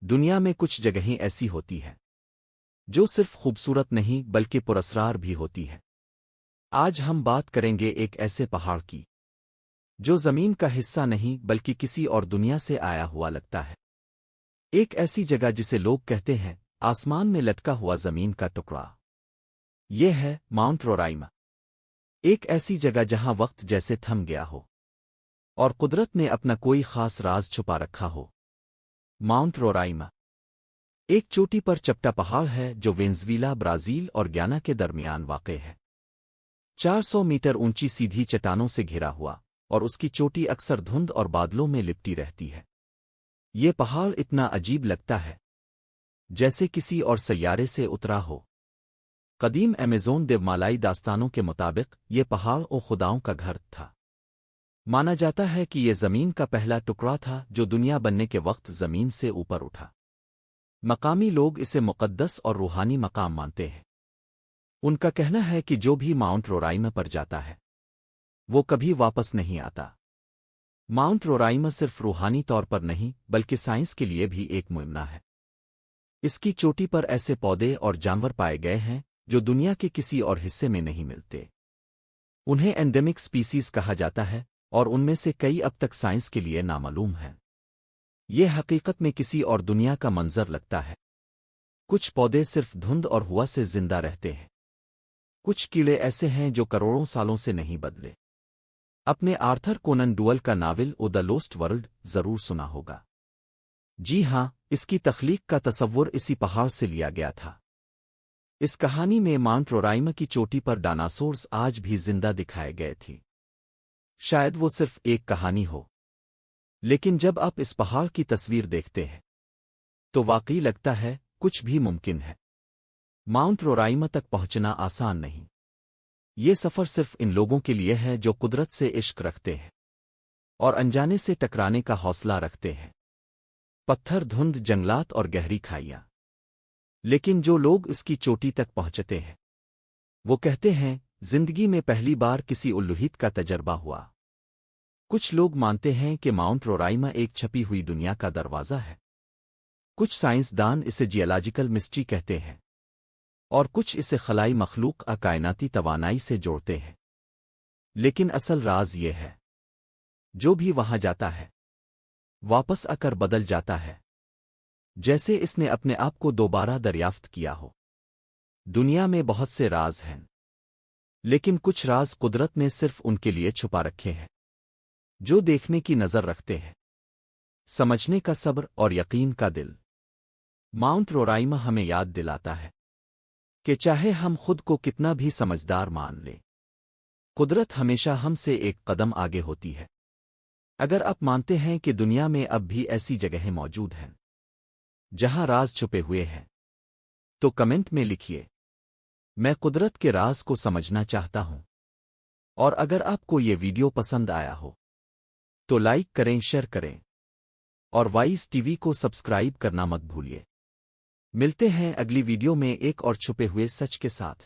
دنیا میں کچھ جگہیں ایسی ہوتی ہیں جو صرف خوبصورت نہیں بلکہ پراسرار بھی ہوتی ہے۔ آج ہم بات کریں گے ایک ایسے پہاڑ کی جو زمین کا حصہ نہیں بلکہ کسی اور دنیا سے آیا ہوا لگتا ہے۔ ایک ایسی جگہ جسے لوگ کہتے ہیں آسمان میں لٹکا ہوا زمین کا ٹکڑا۔ یہ ہے ماؤنٹ رورائما، ایک ایسی جگہ جہاں وقت جیسے تھم گیا ہو اور قدرت نے اپنا کوئی خاص راز چھپا رکھا ہو۔ ماؤنٹ رورائما ایک چوٹی پر چپٹا پہاڑ ہے جو وینزویلا، برازیل اور گیانا کے درمیان واقع ہے۔ 400 میٹر اونچی سیدھی چٹانوں سے گھرا ہوا اور اس کی چوٹی اکثر دھند اور بادلوں میں لپٹی رہتی ہے۔ یہ پہاڑ اتنا عجیب لگتا ہے جیسے کسی اور سیارے سے اترا ہو۔ قدیم ایمیزون دیومالائی داستانوں کے مطابق یہ پہاڑ او خداؤں کا گھر تھا۔ مانا جاتا ہے کہ یہ زمین کا پہلا ٹکڑا تھا جو دنیا بننے کے وقت زمین سے اوپر اٹھا۔ مقامی لوگ اسے مقدس اور روحانی مقام مانتے ہیں۔ ان کا کہنا ہے کہ جو بھی ماؤنٹ رورائما پر جاتا ہے وہ کبھی واپس نہیں آتا۔ ماؤنٹ رورائما صرف روحانی طور پر نہیں بلکہ سائنس کے لیے بھی ایک معمہ ہے۔ اس کی چوٹی پر ایسے پودے اور جانور پائے گئے ہیں جو دنیا کے کسی اور حصے میں نہیں ملتے۔ انہیں اینڈیمک سپیسیز کہا جاتا ہے اور ان میں سے کئی اب تک سائنس کے لیے نامعلوم ہیں۔ یہ حقیقت میں کسی اور دنیا کا منظر لگتا ہے۔ کچھ پودے صرف دھند اور ہوا سے زندہ رہتے ہیں۔ کچھ کیڑے ایسے ہیں جو کروڑوں سالوں سے نہیں بدلے۔ اپنے آرتھر کونن ڈوئل کا ناول او دی لوسٹ ورلڈ ضرور سنا ہوگا۔ جی ہاں، اس کی تخلیق کا تصور اسی پہاڑ سے لیا گیا تھا۔ اس کہانی میں ماؤنٹ رورائما کی چوٹی پر ڈائناسورز آج بھی زندہ دکھائے گئے تھے۔ شاید وہ صرف ایک کہانی ہو، لیکن جب آپ اس پہاڑ کی تصویر دیکھتے ہیں تو واقعی لگتا ہے کچھ بھی ممکن ہے۔ ماؤنٹ رورائما تک پہنچنا آسان نہیں۔ یہ سفر صرف ان لوگوں کے لیے ہے جو قدرت سے عشق رکھتے ہیں اور انجانے سے ٹکرانے کا حوصلہ رکھتے ہیں۔ پتھر، دھند، جنگلات اور گہری کھائیاں، لیکن جو لوگ اس کی چوٹی تک پہنچتے ہیں وہ کہتے ہیں زندگی میں پہلی بار کسی الوہیت کا تجربہ ہوا۔ کچھ لوگ مانتے ہیں کہ ماؤنٹ رورائما ایک چھپی ہوئی دنیا کا دروازہ ہے۔ کچھ سائنسدان اسے جیولوجیکل مسٹری کہتے ہیں اور کچھ اسے خلائی مخلوق کائناتی توانائی سے جوڑتے ہیں۔ لیکن اصل راز یہ ہے جو بھی وہاں جاتا ہے واپس آ کر بدل جاتا ہے، جیسے اس نے اپنے آپ کو دوبارہ دریافت کیا ہو۔ دنیا میں بہت سے راز ہیں، لیکن کچھ راز قدرت نے صرف ان کے لیے چھپا رکھے ہیں جو دیکھنے کی نظر رکھتے ہیں، سمجھنے کا صبر اور یقین کا دل۔ ماؤنٹ رورائما ہمیں یاد دلاتا ہے کہ چاہے ہم خود کو کتنا بھی سمجھدار مان لیں، قدرت ہمیشہ ہم سے ایک قدم آگے ہوتی ہے۔ اگر آپ مانتے ہیں کہ دنیا میں اب بھی ایسی جگہیں موجود ہیں جہاں راز چھپے ہوئے ہیں تو کمنٹ میں لکھیے، میں قدرت کے راز کو سمجھنا چاہتا ہوں۔ اور اگر آپ کو یہ ویڈیو پسند آیا ہو تو لائک کریں، شیئر کریں اور وائس ٹی وی کو سبسکرائب کرنا مت بھولیے۔ ملتے ہیں اگلی ویڈیو میں ایک اور چھپے ہوئے سچ کے ساتھ۔